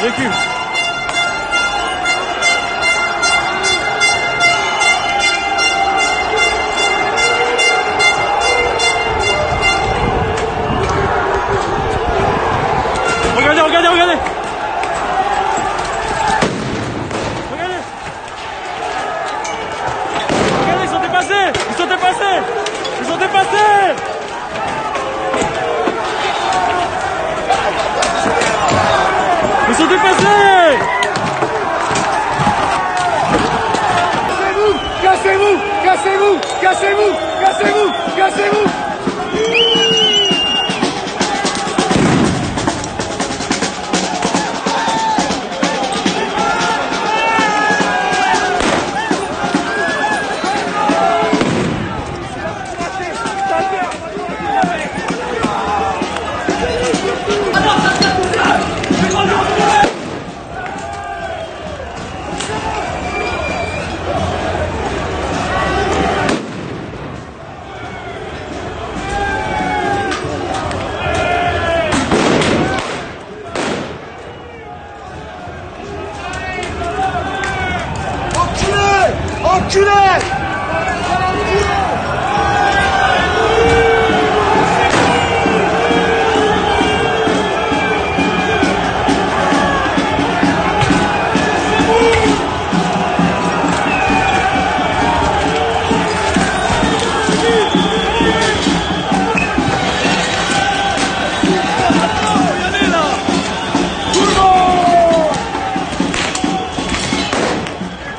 Recule. Regardez, regardez, regardez. Regardez. Regardez, ils sont dépassés. Ils sont dépassés. Ils sont dépassés. Ils sont dépassés. Cassez-vous. Cassez-vous. Cassez-vous. Cassez-vous. Cassez-vous. Cassez-vous.